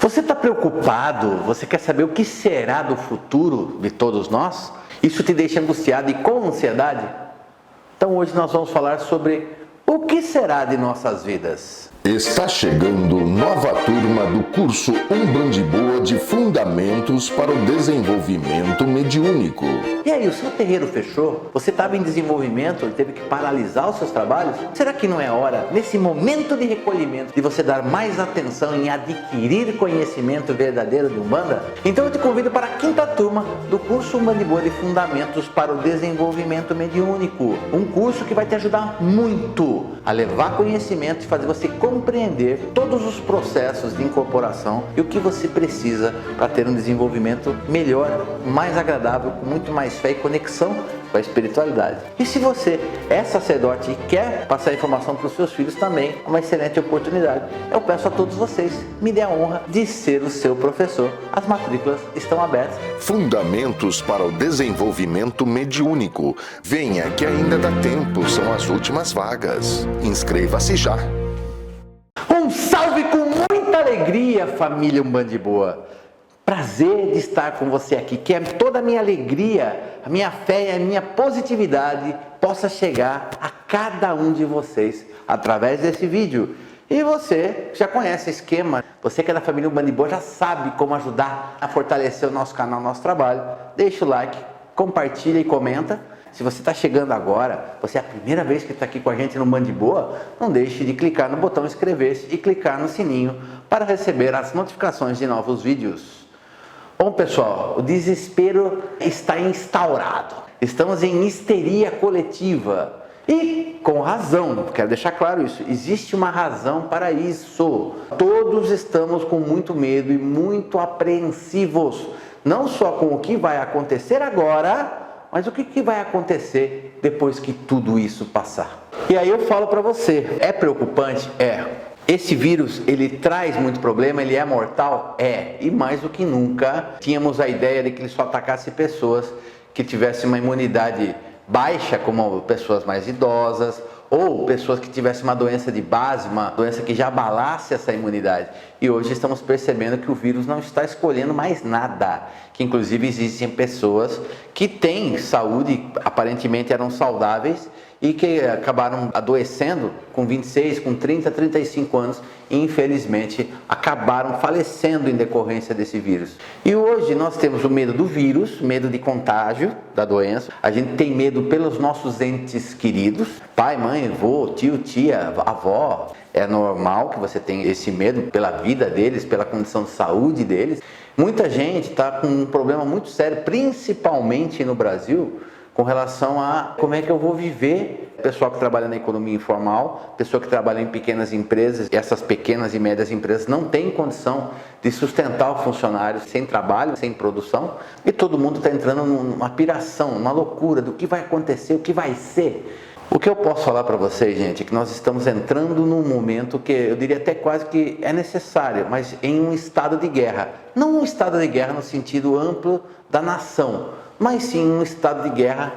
Você está preocupado? Você quer saber o que será do futuro de todos nós? Isso te deixa angustiado e com ansiedade? Então hoje nós vamos falar sobre o que será de nossas vidas. Está chegando nova turma do curso Umbanda e Boa de Fundamentos para o Desenvolvimento Mediúnico. E aí, o seu terreiro fechou? Você estava em desenvolvimento e teve que paralisar os seus trabalhos? Será que não é hora, nesse momento de recolhimento, de você dar mais atenção em adquirir conhecimento verdadeiro de Umbanda? Então eu te convido para a quinta turma do curso Umbanda e Boa de Fundamentos para o Desenvolvimento Mediúnico. Um curso que vai te ajudar muito a levar conhecimento e fazer você compreender todos os processos de incorporação e o que você precisa para ter um desenvolvimento melhor, mais agradável, com muito mais fé e conexão com a espiritualidade. E se você é sacerdote e quer passar informação para os seus filhos também, é uma excelente oportunidade. Eu peço a todos vocês, me dê a honra de ser o seu professor. As matrículas estão abertas. Fundamentos para o Desenvolvimento Mediúnico. Venha que ainda dá tempo, são as últimas vagas. Inscreva-se já. Um salve com muita alegria, família Umbanda e Boa. Prazer de estar com você aqui, que é toda a minha alegria, a minha fé e a minha positividade possa chegar a cada um de vocês através desse vídeo. E você já conhece o esquema, você que é da família Umbanda e Boa já sabe como ajudar a fortalecer o nosso canal, o nosso trabalho. Deixa o like, compartilha e comenta. Se você está chegando agora, você é a primeira vez que está aqui com a gente no Umbanda e Boa, não deixe de clicar no botão inscrever-se e clicar no sininho para receber as notificações de novos vídeos. Bom pessoal, o desespero está instaurado, estamos em histeria coletiva e com razão, quero deixar claro isso, existe uma razão para isso. Todos estamos com muito medo e muito apreensivos, não só com o que vai acontecer agora, mas o que vai acontecer depois que tudo isso passar. E aí eu falo para você, é preocupante? É. Esse vírus, ele traz muito problema, ele é mortal? É. E mais do que nunca, tínhamos a ideia de que ele só atacasse pessoas que tivessem uma imunidade baixa, como pessoas mais idosas, ou pessoas que tivessem uma doença de base, uma doença que já abalasse essa imunidade. E hoje estamos percebendo que o vírus não está escolhendo mais nada, que inclusive existem pessoas que têm saúde, aparentemente eram saudáveis, e que acabaram adoecendo com 26, com 30, 35 anos e infelizmente acabaram falecendo em decorrência desse vírus. E hoje nós temos o medo do vírus, medo de contágio da doença, a gente tem medo pelos nossos entes queridos, pai, mãe, avô, tio, tia, avó. É normal que você tenha esse medo pela vida deles, pela condição de saúde deles. Muita gente está com um problema muito sério, principalmente no Brasil, com relação a como é que eu vou viver. Pessoal que trabalha na economia informal, pessoa que trabalha em pequenas empresas, e essas pequenas e médias empresas não têm condição de sustentar o funcionário sem trabalho, sem produção, e todo mundo está entrando numa piração, numa loucura do que vai acontecer, o que vai ser. O que eu posso falar para vocês, gente, é que nós estamos entrando num momento que eu diria até quase que é necessário, mas em um estado de guerra. Não um estado de guerra no sentido amplo da nação, mas sim um estado de guerra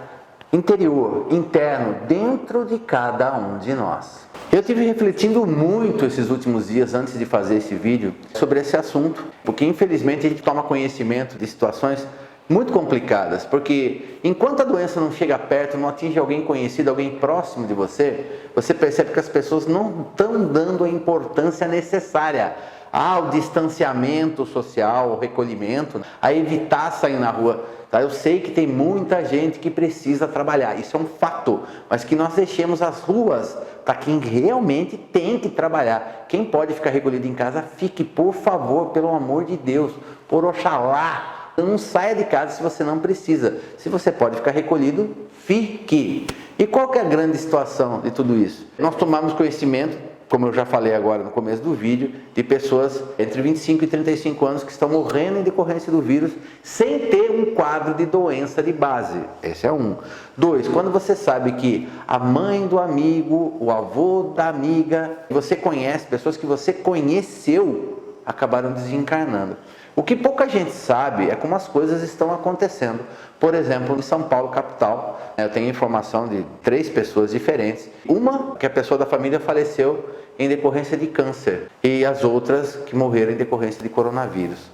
interior, interno, dentro de cada um de nós. Eu estive refletindo muito esses últimos dias antes de fazer esse vídeo sobre esse assunto, porque infelizmente a gente toma conhecimento de situações muito complicadas, porque enquanto a doença não chega perto, não atinge alguém conhecido, alguém próximo de você, você percebe que as pessoas não estão dando a importância necessária ao distanciamento social, ao recolhimento, a evitar sair na rua. Tá? Eu sei que tem muita gente que precisa trabalhar, isso é um fato, mas que nós deixemos as ruas para quem realmente tem que trabalhar. Quem pode ficar recolhido em casa, fique, por favor, pelo amor de Deus, por Oxalá. Não saia de casa se você não precisa. Se você pode ficar recolhido, fique. E qual que é a grande situação de tudo isso? Nós tomamos conhecimento, como eu já falei agora no começo do vídeo, de pessoas entre 25 e 35 anos que estão morrendo em decorrência do vírus sem ter um quadro de doença de base. Esse é um. 2, quando você sabe que a mãe do amigo, o avô da amiga, você conhece, pessoas que você conheceu, acabaram desencarnando. O que pouca gente sabe é como as coisas estão acontecendo. Por exemplo, em São Paulo, capital, eu tenho informação de 3 pessoas diferentes. Uma, que a pessoa da família faleceu em decorrência de câncer, e as outras que morreram em decorrência de coronavírus.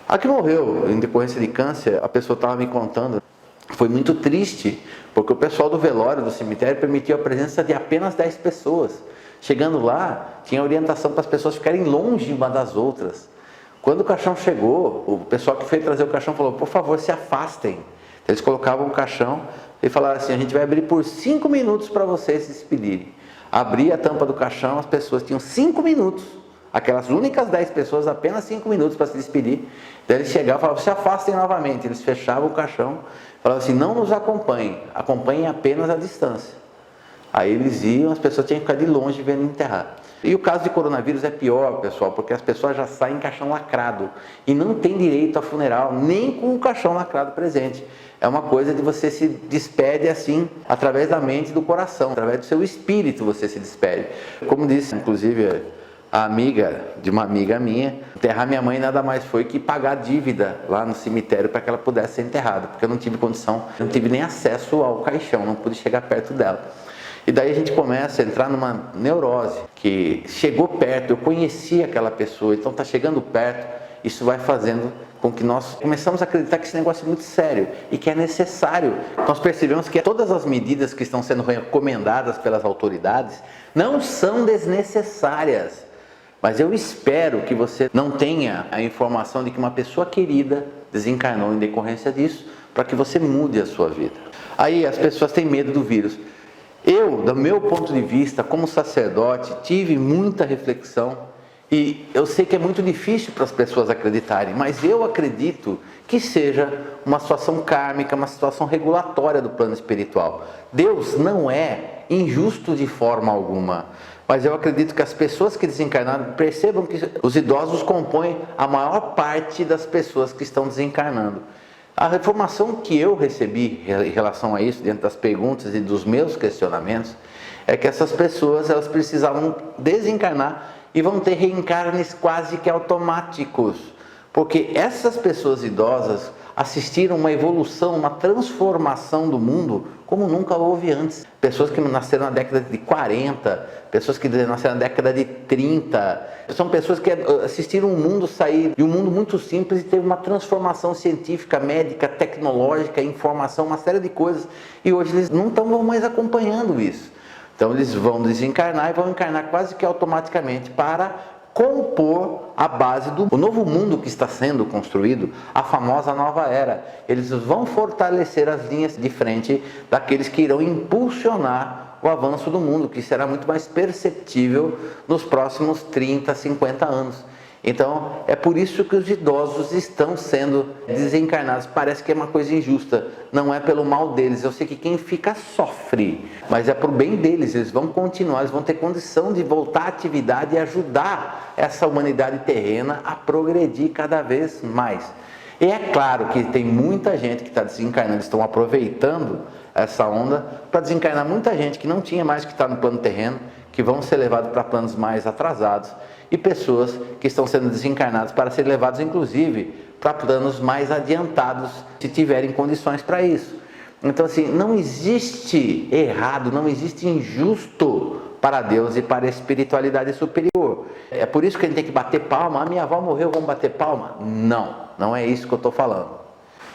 A que morreu em decorrência de câncer, a pessoa estava me contando, foi muito triste, porque o pessoal do velório do cemitério permitiu a presença de apenas 10 pessoas. Chegando lá, tinha orientação para as pessoas ficarem longe uma das outras. Quando o caixão chegou, o pessoal que foi trazer o caixão falou, por favor, se afastem. Eles colocavam o caixão e falaram assim, a gente vai abrir por 5 minutos para vocês se despedirem. Abria a tampa do caixão, as pessoas tinham 5 minutos. Aquelas únicas 10 pessoas, apenas 5 minutos para se despedir. Daí eles chegavam e falavam, se afastem novamente. Eles fechavam o caixão, falavam assim, não nos acompanhem, acompanhem apenas a distância. Aí eles iam, as pessoas tinham que ficar de longe vendo enterrar. E o caso de coronavírus é pior, pessoal, porque as pessoas já saem em caixão lacrado e não tem direito a funeral, nem com o caixão lacrado presente. É uma coisa de você se despede assim, através da mente e do coração, através do seu espírito você se despede. Como disse, inclusive, a amiga de uma amiga minha, enterrar minha mãe nada mais foi que pagar a dívida lá no cemitério para que ela pudesse ser enterrada, porque eu não tive condição, não tive nem acesso ao caixão, não pude chegar perto dela. E daí a gente começa a entrar numa neurose, que chegou perto, eu conheci aquela pessoa, então está chegando perto, isso vai fazendo com que nós começamos a acreditar que esse negócio é muito sério e que é necessário. Nós percebemos que todas as medidas que estão sendo recomendadas pelas autoridades não são desnecessárias. Mas eu espero que você não tenha a informação de que uma pessoa querida desencarnou em decorrência disso, para que você mude a sua vida. Aí as pessoas têm medo do vírus. Eu, do meu ponto de vista, como sacerdote, tive muita reflexão e eu sei que é muito difícil para as pessoas acreditarem, mas eu acredito que seja uma situação kármica, uma situação regulatória do plano espiritual. Deus não é injusto de forma alguma, mas eu acredito que as pessoas que desencarnaram percebam que os idosos compõem a maior parte das pessoas que estão desencarnando. A informação que eu recebi em relação a isso, dentro das perguntas e dos meus questionamentos, é que essas pessoas elas precisavam desencarnar e vão ter reencarnes quase que automáticos, porque essas pessoas idosas assistiram uma evolução, uma transformação do mundo como nunca houve antes. Pessoas que nasceram na década de 40, pessoas que nasceram na década de 30, são pessoas que assistiram o mundo sair de um mundo muito simples e teve uma transformação científica, médica, tecnológica, informação, uma série de coisas, e hoje eles não estão mais acompanhando isso. Então eles vão desencarnar e vão encarnar quase que automaticamente para compor a base do novo mundo que está sendo construído, a famosa nova era. Eles vão fortalecer as linhas de frente daqueles que irão impulsionar o avanço do mundo, que será muito mais perceptível nos próximos 30, 50 anos. Então, é por isso que os idosos estão sendo desencarnados. Parece que é uma coisa injusta, não é pelo mal deles. Eu sei que quem fica sofre, mas é por bem deles. Eles vão continuar, eles vão ter condição de voltar à atividade e ajudar essa humanidade terrena a progredir cada vez mais. E é claro que tem muita gente que está desencarnando, estão aproveitando essa onda para desencarnar muita gente que não tinha mais que estar no plano terreno, que vão ser levados para planos mais atrasados, e pessoas que estão sendo desencarnadas para serem levados, inclusive, para planos mais adiantados, se tiverem condições para isso. Então, assim, não existe errado, não existe injusto para Deus e para a espiritualidade superior. É por isso que a gente tem que bater palma. A minha avó morreu, vamos bater palma? Não, não é isso que eu estou falando.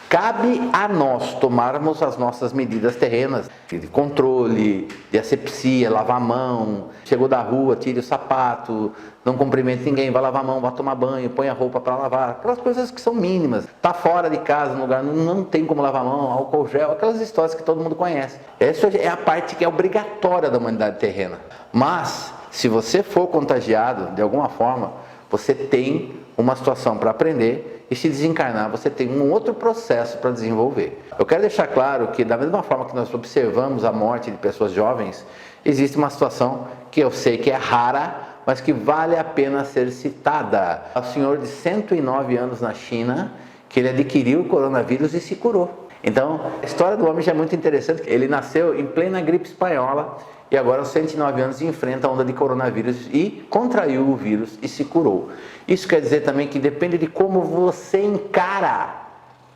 Cabe a nós tomarmos as nossas medidas terrenas, de controle, de asepsia, lavar a mão, chegou da rua, tire o sapato, não cumprimente ninguém, vai lavar a mão, vai tomar banho, põe a roupa para lavar, aquelas coisas que são mínimas. Está fora de casa, no lugar, não tem como lavar a mão, álcool gel, aquelas histórias que todo mundo conhece. Essa é a parte que é obrigatória da humanidade terrena. Mas, se você for contagiado de alguma forma, você tem uma situação para aprender, e se desencarnar, você tem um outro processo para desenvolver. Eu quero deixar claro que, da mesma forma que nós observamos a morte de pessoas jovens, existe uma situação que eu sei que é rara, mas que vale a pena ser citada. O senhor de 109 anos na China, que ele adquiriu o coronavírus e se curou. Então, a história do homem já é muito interessante. Ele nasceu em plena gripe espanhola, e agora aos 109 anos enfrenta a onda de coronavírus e contraiu o vírus e se curou. Isso quer dizer também que depende de como você encara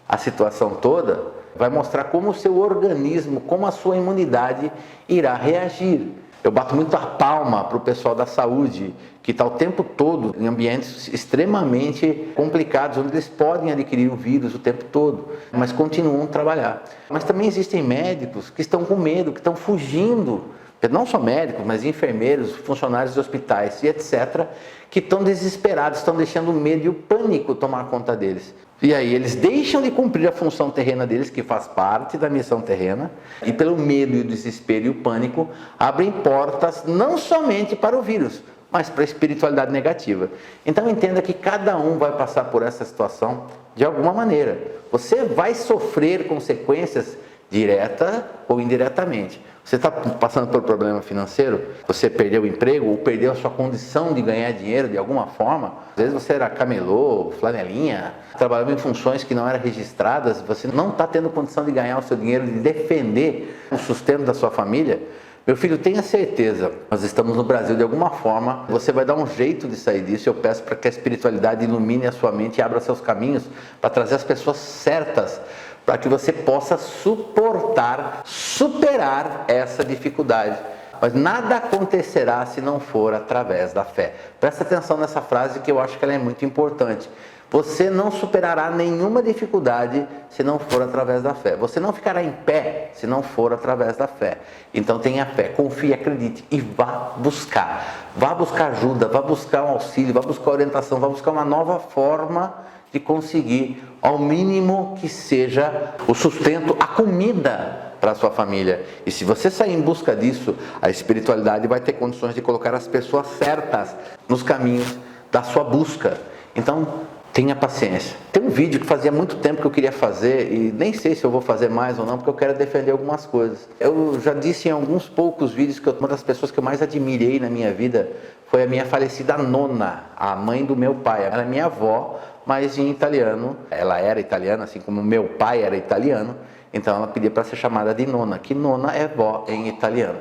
a situação toda, vai mostrar como o seu organismo, como a sua imunidade irá reagir. Eu bato muito a palma para o pessoal da saúde, que está o tempo todo em ambientes extremamente complicados, onde eles podem adquirir o vírus o tempo todo, mas continuam a trabalhar. Mas também existem médicos que estão com medo, que estão fugindo, não só médicos, mas enfermeiros, funcionários de hospitais e etc., que estão desesperados, estão deixando o medo e o pânico tomar conta deles. E aí eles deixam de cumprir a função terrena deles, que faz parte da missão terrena, e pelo medo e o desespero e o pânico, abrem portas não somente para o vírus, mas para a espiritualidade negativa. Então entenda que cada um vai passar por essa situação de alguma maneira. Você vai sofrer consequências direta ou indiretamente. Você está passando por problema financeiro, você perdeu o emprego ou perdeu a sua condição de ganhar dinheiro de alguma forma. Às vezes você era camelô, flanelinha, trabalhava em funções que não eram registradas, você não está tendo condição de ganhar o seu dinheiro, de defender o sustento da sua família. Meu filho, tenha certeza, nós estamos no Brasil de alguma forma, você vai dar um jeito de sair disso. Eu peço para que a espiritualidade ilumine a sua mente e abra seus caminhos para trazer as pessoas certas, para que você possa suportar, superar essa dificuldade. Mas nada acontecerá se não for através da fé. Presta atenção nessa frase, que eu acho que ela é muito importante. Você não superará nenhuma dificuldade se não for através da fé. Você não ficará em pé se não for através da fé. Então tenha fé, confie, acredite e vá buscar. Vá buscar ajuda, vá buscar um auxílio, vá buscar orientação, vá buscar uma nova forma de conseguir, ao mínimo que seja, o sustento, a comida para a sua família. E se você sair em busca disso, a espiritualidade vai ter condições de colocar as pessoas certas nos caminhos da sua busca. Então, tenha paciência. Tem um vídeo que fazia muito tempo que eu queria fazer e nem sei se eu vou fazer mais ou não, porque eu quero defender algumas coisas. Eu já disse em alguns poucos vídeos que uma das pessoas que eu mais admirei na minha vida foi a minha falecida nona, a mãe do meu pai. Ela é minha avó, mas em italiano. Ela era italiana, assim como meu pai era italiano, então ela pedia para ser chamada de nona, que nona é vó em italiano.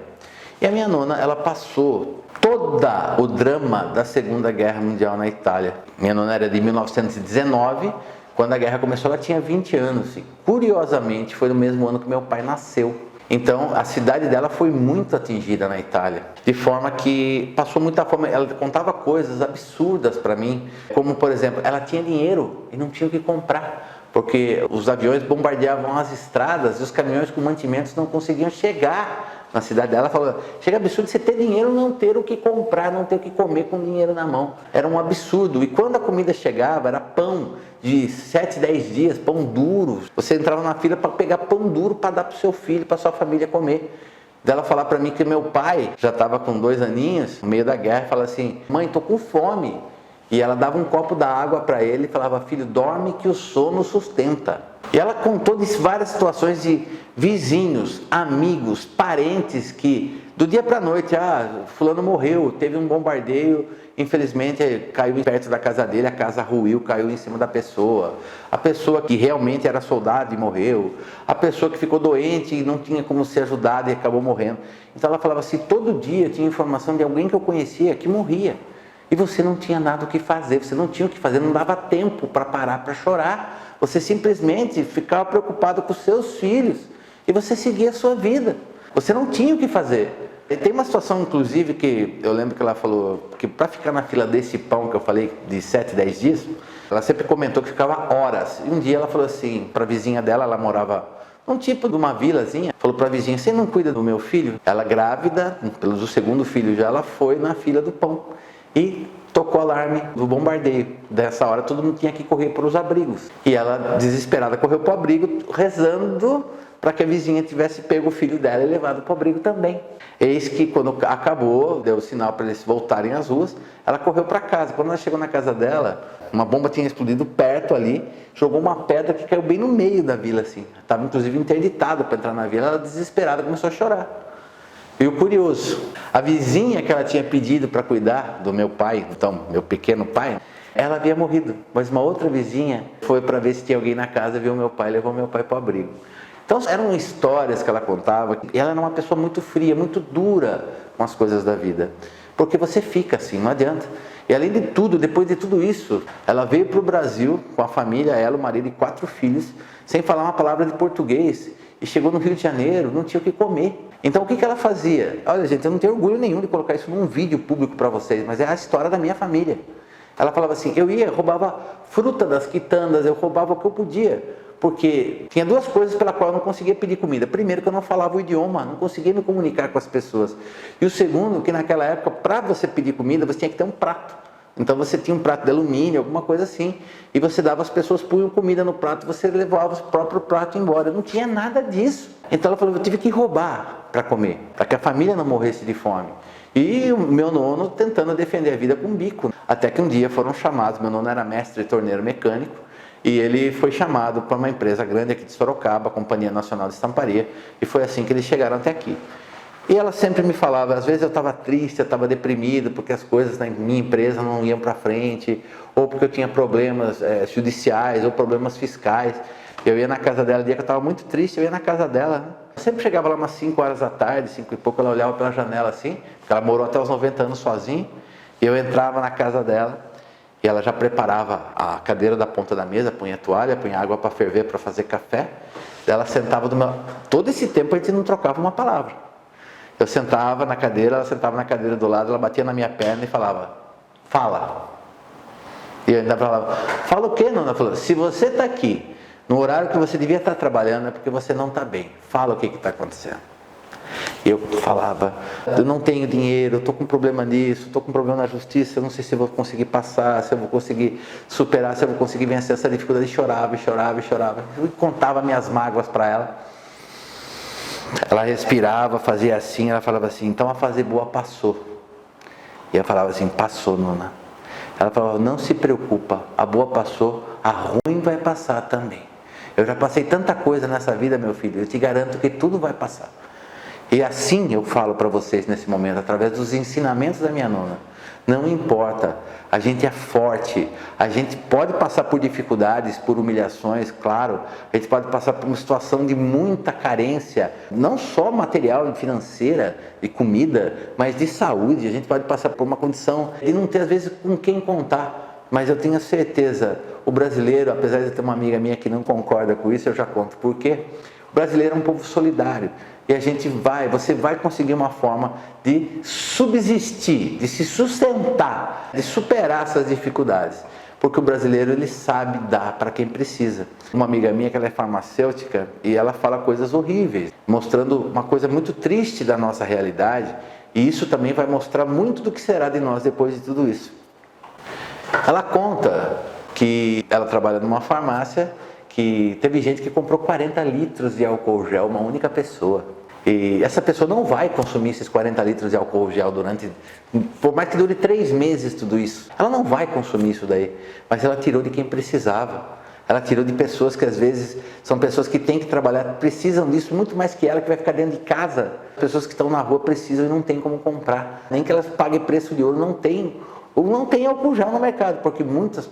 E a minha nona, ela passou todo o drama da Segunda Guerra Mundial na Itália. Minha nona era de 1919, quando a guerra começou ela tinha 20 anos. E, curiosamente, foi no mesmo ano que meu pai nasceu. Então, a cidade dela foi muito atingida na Itália, de forma que passou muita fome. Ela contava coisas absurdas para mim, como, por exemplo, ela tinha dinheiro e não tinha o que comprar, porque os aviões bombardeavam as estradas e os caminhões com mantimentos não conseguiam chegar na cidade dela. Ela falou, chega absurdo você ter dinheiro e não ter o que comprar, não ter o que comer com dinheiro na mão. Era um absurdo. E quando a comida chegava, era pão de 7, 10 dias, pão duro. Você entrava na fila para pegar pão duro para dar para o seu filho, para sua família comer. Dela falar para mim que meu pai já estava com 2 aninhos, no meio da guerra, e falava assim, mãe, tô com fome. E ela dava um copo da água para ele e falava, filho, dorme que o sono sustenta. E ela contou de várias situações de vizinhos, amigos, parentes que do dia para a noite, fulano morreu, teve um bombardeio, infelizmente caiu perto da casa dele, a casa ruiu, caiu em cima da pessoa. A pessoa que realmente era soldado e morreu. A pessoa que ficou doente e não tinha como ser ajudada e acabou morrendo. Então ela falava assim, todo dia tinha informação de alguém que eu conhecia que morria. E você não tinha nada o que fazer, você não tinha o que fazer, não dava tempo para parar para chorar. Você simplesmente ficava preocupado com os seus filhos e você seguia a sua vida. Você não tinha o que fazer. E tem uma situação, inclusive, que eu lembro que ela falou que para ficar na fila desse pão que eu falei de 7, 10 dias, ela sempre comentou que ficava horas. E um dia ela falou assim para a vizinha dela, ela morava num tipo de uma vilazinha, falou para a vizinha, você não cuida do meu filho? Ela grávida, pelo segundo filho já, ela foi na fila do pão e tocou o alarme do bombardeio. Dessa hora todo mundo tinha que correr para os abrigos. E ela, desesperada, correu para o abrigo, rezando para que a vizinha tivesse pego o filho dela e levado para o abrigo também. Eis que quando acabou, deu o sinal para eles voltarem às ruas, ela correu para casa. Quando ela chegou na casa dela, uma bomba tinha explodido perto ali, jogou uma pedra que caiu bem no meio da vila, assim. Estava inclusive interditado para entrar na vila, ela desesperada começou a chorar. E o curioso, a vizinha que ela tinha pedido para cuidar do meu pai, então, meu pequeno pai, ela havia morrido. Mas uma outra vizinha foi para ver se tinha alguém na casa, viu meu pai, levou meu pai para o abrigo. Então eram histórias que ela contava, e ela era uma pessoa muito fria, muito dura com as coisas da vida, porque você fica assim, não adianta. E além de tudo, depois de tudo isso, ela veio para o Brasil com a família, ela, o marido e 4 filhos, sem falar uma palavra de português, e chegou no Rio de Janeiro, não tinha o que comer. Então o que ela fazia? Olha gente, eu não tenho orgulho nenhum de colocar isso num vídeo público para vocês, mas é a história da minha família. Ela falava assim, eu roubava fruta das quitandas, eu roubava o que eu podia, porque tinha 2 coisas pela qual eu não conseguia pedir comida. Primeiro, que eu não falava o idioma, não conseguia me comunicar com as pessoas. E o segundo, que naquela época, para você pedir comida, você tinha que ter um prato. Então você tinha um prato de alumínio, alguma coisa assim, e você dava, as pessoas punham comida no prato, você levava o próprio prato embora. Não tinha nada disso. Então ela falou, eu tive que roubar para comer, para que a família não morresse de fome. E o meu nono tentando defender a vida com um bico. Até que um dia foram chamados, meu nono era mestre e torneiro mecânico, e ele foi chamado para uma empresa grande aqui de Sorocaba, a Companhia Nacional de Estamparia, e foi assim que eles chegaram até aqui. E ela sempre me falava, às vezes eu estava triste, eu estava deprimido, porque as coisas na minha empresa não iam para frente, ou porque eu tinha problemas judiciais, ou problemas fiscais. Eu ia na casa dela, dia que eu estava muito triste, eu ia na casa dela, né? Eu sempre chegava lá umas 5 horas da tarde, 5 e pouco, ela olhava pela janela assim, porque ela morou até os 90 anos sozinha, e eu entrava na casa dela, e ela já preparava a cadeira da ponta da mesa, punha toalha, punha água para ferver, para fazer café. Ela sentava do meu... Todo esse tempo a gente não trocava uma palavra. Eu sentava na cadeira, ela sentava na cadeira do lado, ela batia na minha perna e falava, fala. E eu ainda falava, fala o quê, nona? Ela falou, se você está aqui, no horário que você devia estar trabalhando, é porque você não está bem. Fala o que está acontecendo. Eu falava, eu não tenho dinheiro, eu estou com problema nisso, estou com problema na justiça, eu não sei se eu vou conseguir passar, se eu vou conseguir superar, se eu vou conseguir vencer essa dificuldade. E chorava, e chorava, e chorava. Eu contava minhas mágoas para ela. Ela respirava, fazia assim, ela falava assim, então a fase boa passou. E eu falava assim, passou, nona. Ela falava, não se preocupa, a boa passou, a ruim vai passar também. Eu já passei tanta coisa nessa vida, meu filho, eu te garanto que tudo vai passar. E assim eu falo para vocês nesse momento, através dos ensinamentos da minha nona. Não importa, a gente é forte, a gente pode passar por dificuldades, por humilhações, claro, a gente pode passar por uma situação de muita carência, não só material e financeira, de comida, mas de saúde. A gente pode passar por uma condição de não ter às vezes com quem contar, mas eu tenho certeza, o brasileiro, apesar de ter uma amiga minha que não concorda com isso, eu já conto por quê. O brasileiro é um povo solidário. E você vai conseguir uma forma de subsistir, de se sustentar, de superar essas dificuldades. Porque o brasileiro, ele sabe dar para quem precisa. Uma amiga minha, que ela é farmacêutica, e ela fala coisas horríveis, mostrando uma coisa muito triste da nossa realidade, e isso também vai mostrar muito do que será de nós depois de tudo isso. Ela conta que ela trabalha numa farmácia, que teve gente que comprou 40 litros de álcool gel, uma única pessoa. E essa pessoa não vai consumir esses 40 litros de álcool gel por mais que dure 3 meses tudo isso. Ela não vai consumir isso daí, mas ela tirou de quem precisava. Ela tirou de pessoas que às vezes são pessoas que têm que trabalhar, precisam disso muito mais que ela, que vai ficar dentro de casa. Pessoas que estão na rua precisam e não tem como comprar. Nem que elas paguem preço de ouro, não tem. Ou não tem álcool gel no mercado, porque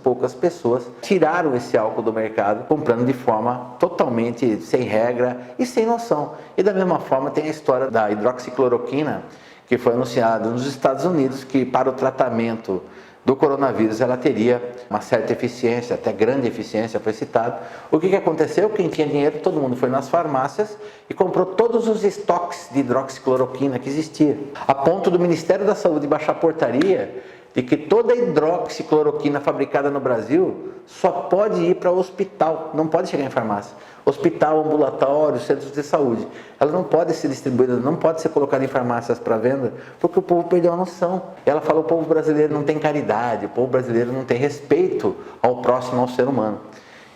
poucas pessoas tiraram esse álcool do mercado, comprando de forma totalmente sem regra e sem noção. E da mesma forma tem a história da hidroxicloroquina, que foi anunciada nos Estados Unidos, que para o tratamento do coronavírus ela teria uma certa eficiência, até grande eficiência, foi citado. O que aconteceu? Quem tinha dinheiro, todo mundo foi nas farmácias e comprou todos os estoques de hidroxicloroquina que existia, a ponto do Ministério da Saúde baixar portaria de que toda hidroxicloroquina fabricada no Brasil só pode ir para o hospital, não pode chegar em farmácia. Hospital, ambulatório, centros de saúde. Ela não pode ser distribuída, não pode ser colocada em farmácias para venda, porque o povo perdeu a noção. Ela fala, o povo brasileiro não tem caridade, o povo brasileiro não tem respeito ao próximo, ao ser humano.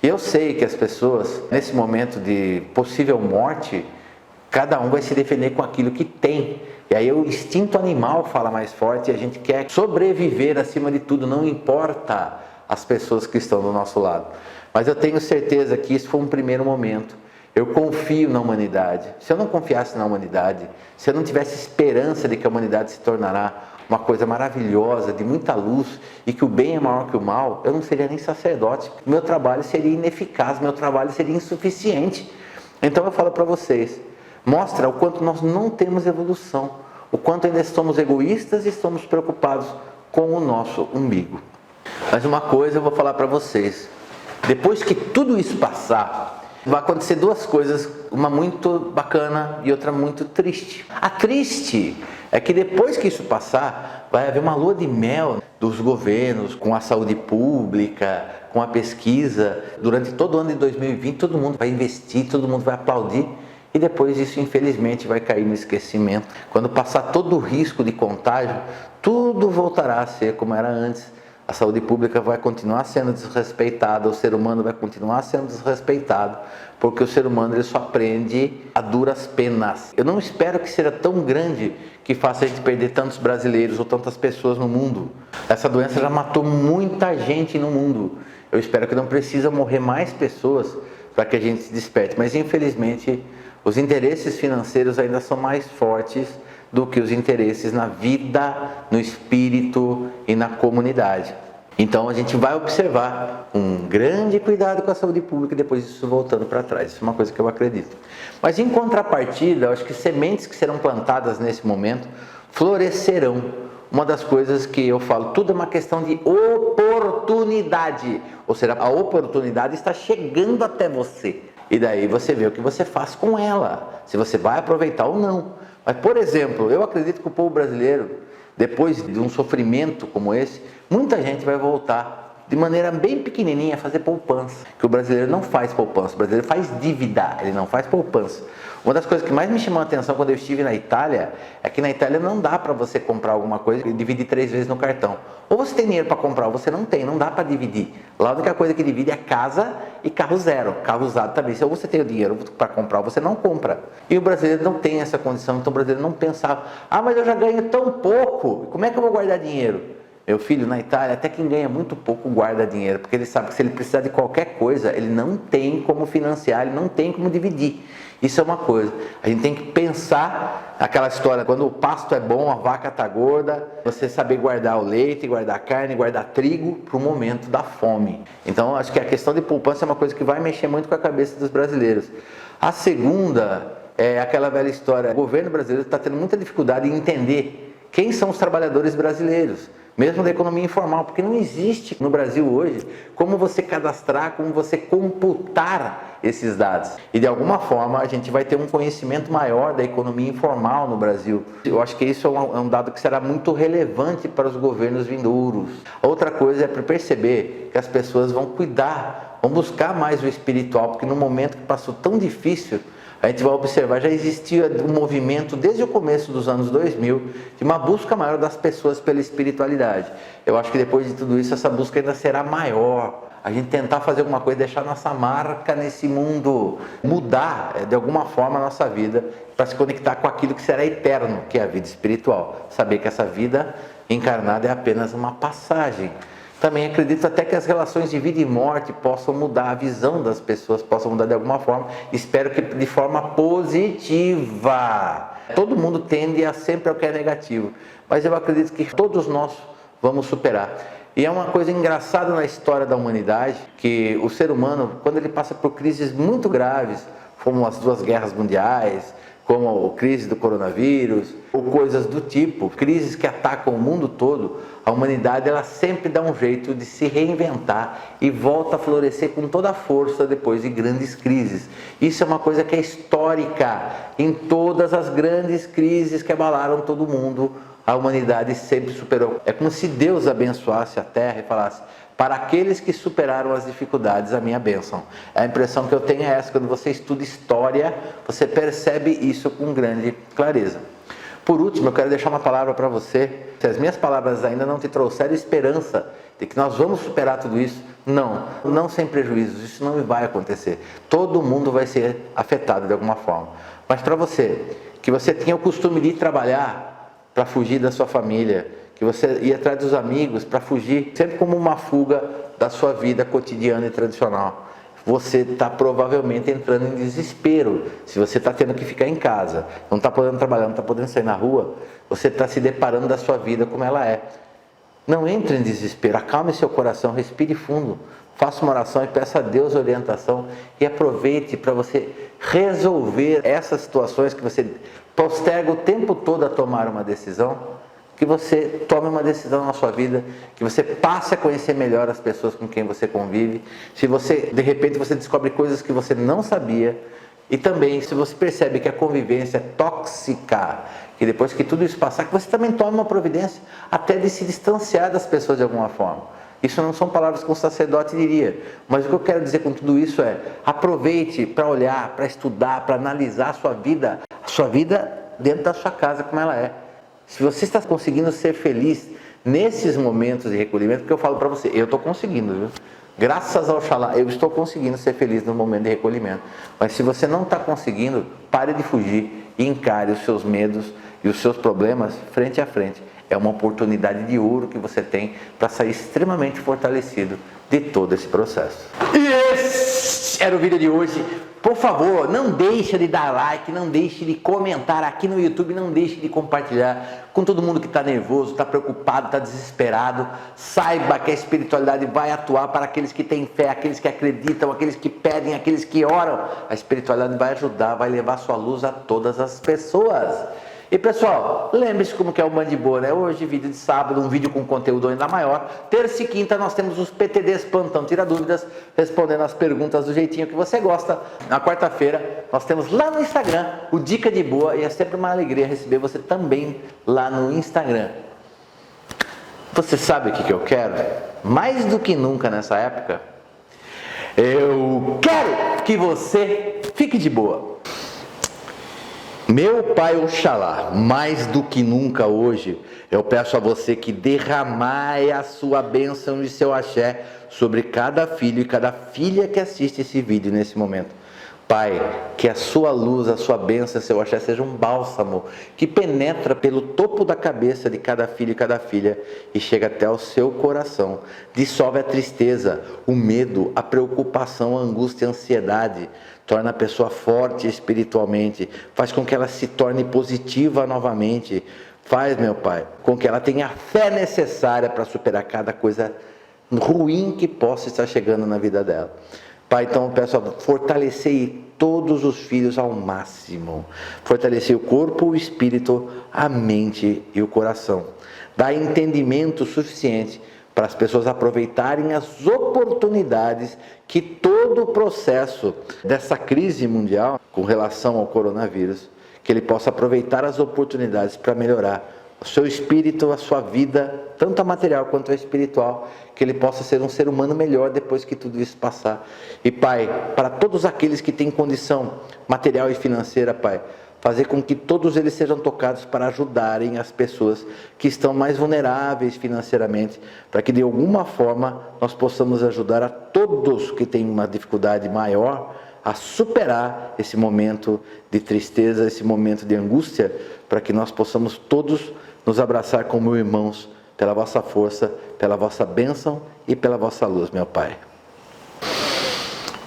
E eu sei que as pessoas, nesse momento de possível morte, cada um vai se defender com aquilo que tem. E aí o instinto animal fala mais forte e a gente quer sobreviver acima de tudo, não importa as pessoas que estão do nosso lado. Mas eu tenho certeza que isso foi um primeiro momento. Eu confio na humanidade. Se eu não confiasse na humanidade, se eu não tivesse esperança de que a humanidade se tornará uma coisa maravilhosa, de muita luz, e que o bem é maior que o mal, eu não seria nem sacerdote. Meu trabalho seria ineficaz, meu trabalho seria insuficiente. Então eu falo para vocês, mostra o quanto nós não temos evolução, o quanto ainda somos egoístas e estamos preocupados com o nosso umbigo. Mas uma coisa eu vou falar para vocês, depois que tudo isso passar, vai acontecer duas coisas, uma muito bacana e outra muito triste. A triste é que depois que isso passar, vai haver uma lua de mel dos governos com a saúde pública, com a pesquisa. Durante todo o ano de 2020, todo mundo vai investir, todo mundo vai aplaudir. E depois isso, infelizmente, vai cair no esquecimento. Quando passar todo o risco de contágio, tudo voltará a ser como era antes. A saúde pública vai continuar sendo desrespeitada, o ser humano vai continuar sendo desrespeitado, porque o ser humano ele só aprende a duras penas. Eu não espero que seja tão grande que faça a gente perder tantos brasileiros ou tantas pessoas no mundo. Essa doença já matou muita gente no mundo. Eu espero que não precisa morrer mais pessoas para que a gente se desperte, mas infelizmente os interesses financeiros ainda são mais fortes do que os interesses na vida, no espírito e na comunidade. Então a gente vai observar um grande cuidado com a saúde pública e depois isso voltando para trás. Isso é uma coisa que eu acredito. Mas em contrapartida, eu acho que sementes que serão plantadas nesse momento florescerão. Uma das coisas que eu falo, tudo é uma questão de oportunidade. Ou seja, a oportunidade está chegando até você. E daí você vê o que você faz com ela, se você vai aproveitar ou não. Mas, por exemplo, eu acredito que o povo brasileiro, depois de um sofrimento como esse, muita gente vai voltar de maneira bem pequenininha a fazer poupança. Que o brasileiro não faz poupança, o brasileiro faz dívida, ele não faz poupança. Uma das coisas que mais me chamou a atenção quando eu estive na Itália, é que na Itália não dá para você comprar alguma coisa e dividir 3 vezes no cartão. Ou você tem dinheiro para comprar ou você não tem, não dá para dividir. Lá a única coisa que divide é casa e carro zero, carro usado também. Se você tem o dinheiro para comprar, você não compra. E o brasileiro não tem essa condição, então o brasileiro não pensava, mas eu já ganho tão pouco, como é que eu vou guardar dinheiro? Meu filho, na Itália, até quem ganha muito pouco guarda dinheiro, porque ele sabe que se ele precisar de qualquer coisa, ele não tem como financiar, ele não tem como dividir. Isso é uma coisa, a gente tem que pensar aquela história, quando o pasto é bom, a vaca está gorda, você saber guardar o leite, guardar a carne, guardar trigo para o momento da fome. Então, acho que a questão de poupança é uma coisa que vai mexer muito com a cabeça dos brasileiros. A segunda é aquela velha história, o governo brasileiro está tendo muita dificuldade em entender quem são os trabalhadores brasileiros, mesmo da economia informal, porque não existe no Brasil hoje como você cadastrar, como você computar esses dados. E de alguma forma a gente vai ter um conhecimento maior da economia informal no Brasil. Eu acho que isso é um dado que será muito relevante para os governos vindouros. Outra coisa é perceber que as pessoas vão cuidar, vão buscar mais o espiritual, porque no momento que passou tão difícil, a gente vai observar, já existia um movimento desde o começo dos anos 2000 de uma busca maior das pessoas pela espiritualidade. Eu acho que depois de tudo isso, essa busca ainda será maior. A gente tentar fazer alguma coisa, deixar nossa marca nesse mundo, mudar de alguma forma a nossa vida para se conectar com aquilo que será eterno, que é a vida espiritual. Saber que essa vida encarnada é apenas uma passagem. Também acredito até que as relações de vida e morte possam mudar, a visão das pessoas possa mudar de alguma forma. Espero que de forma positiva. Todo mundo tende a sempre ao que é negativo, mas eu acredito que todos nós vamos superar. E é uma coisa engraçada na história da humanidade, que o ser humano, quando ele passa por crises muito graves, como as 2 guerras mundiais, como a crise do coronavírus, ou coisas do tipo, crises que atacam o mundo todo, a humanidade ela sempre dá um jeito de se reinventar e volta a florescer com toda a força depois de grandes crises. Isso é uma coisa que é histórica. Em todas as grandes crises que abalaram todo mundo, a humanidade sempre superou. É como se Deus abençoasse a Terra e falasse: para aqueles que superaram as dificuldades, a minha bênção. A impressão que eu tenho é essa, quando você estuda história, você percebe isso com grande clareza. Por último, eu quero deixar uma palavra para você. Se as minhas palavras ainda não te trouxeram esperança de que nós vamos superar tudo isso, não sem prejuízos, isso não vai acontecer. Todo mundo vai ser afetado de alguma forma. Mas para você, que você tinha o costume de ir trabalhar para fugir da sua família, que você ia atrás dos amigos para fugir, sempre como uma fuga da sua vida cotidiana e tradicional. Você está provavelmente entrando em desespero. Se você está tendo que ficar em casa, não está podendo trabalhar, não está podendo sair na rua, você está se deparando da sua vida como ela é. Não entre em desespero, acalme seu coração, respire fundo. faça uma oração e peça a Deus orientação e aproveite para você resolver essas situações que você posterga o tempo todo a tomar uma decisão, que você tome uma decisão na sua vida, que você passe a conhecer melhor as pessoas com quem você convive. Se você, de repente, você descobre coisas que você não sabia, e também se você percebe que a convivência é tóxica, que depois que tudo isso passar, que você também tome uma providência até de se distanciar das pessoas de alguma forma. Isso não são palavras que um sacerdote diria, mas o que eu quero dizer com tudo isso é: aproveite para olhar, para estudar, para analisar a sua vida dentro da sua casa, como ela é. Se você está conseguindo ser feliz nesses momentos de recolhimento, porque eu falo para você, eu estou conseguindo, viu? Graças ao Oxalá, eu estou conseguindo ser feliz no momento de recolhimento. Mas se você não está conseguindo, pare de fugir e encare os seus medos e os seus problemas frente a frente. É uma oportunidade de ouro que você tem para sair extremamente fortalecido de todo esse processo. E esse era o vídeo de hoje. Por favor, não deixe de dar like, não deixe de comentar aqui no YouTube, não deixe de compartilhar com todo mundo que está nervoso, está preocupado, está desesperado. Saiba que a espiritualidade vai atuar para aqueles que têm fé, aqueles que acreditam, aqueles que pedem, aqueles que oram. A espiritualidade vai ajudar, vai levar sua luz a todas as pessoas. E pessoal, lembre-se como que é o Band de Boa, né? Hoje, vídeo de sábado, um vídeo com conteúdo ainda maior. Terça e quinta nós temos os PTDs Plantão Tira Dúvidas, respondendo as perguntas do jeitinho que você gosta. Na quarta-feira nós temos lá no Instagram o Dica de Boa, e é sempre uma alegria receber você também lá no Instagram. Você sabe o que eu quero? Mais do que nunca nessa época, eu quero que você fique de boa. Meu Pai Oxalá, mais do que nunca hoje, eu peço a você que derramai a sua bênção e seu axé sobre cada filho e cada filha que assiste esse vídeo nesse momento. Pai, que a sua luz, a sua bênção, seu axé seja um bálsamo que penetra pelo topo da cabeça de cada filho e cada filha e chega até o seu coração. Dissolve a tristeza, o medo, a preocupação, a angústia, a ansiedade. Torna a pessoa forte espiritualmente, faz com que ela se torne positiva novamente. Faz, meu Pai, com que ela tenha a fé necessária para superar cada coisa ruim que possa estar chegando na vida dela. Pai, então eu peço a fortalecer todos os filhos ao máximo. Fortalecer o corpo, o espírito, a mente e o coração. Dá entendimento suficiente para as pessoas aproveitarem as oportunidades que todo o processo dessa crise mundial com relação ao coronavírus, que ele possa aproveitar as oportunidades para melhorar o seu espírito, a sua vida, tanto a material quanto a espiritual, que ele possa ser um ser humano melhor depois que tudo isso passar. E Pai, para todos aqueles que têm condição material e financeira, Pai, fazer com que todos eles sejam tocados para ajudarem as pessoas que estão mais vulneráveis financeiramente, para que de alguma forma nós possamos ajudar a todos que têm uma dificuldade maior a superar esse momento de tristeza, esse momento de angústia, para que nós possamos todos nos abraçar como irmãos, pela vossa força, pela vossa bênção e pela vossa luz, meu Pai.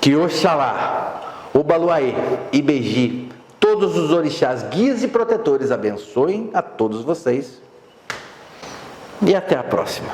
Que Oxalá, Obaluaê, Ibeji, todos os orixás, guias e protetores abençoem a todos vocês. E até a próxima.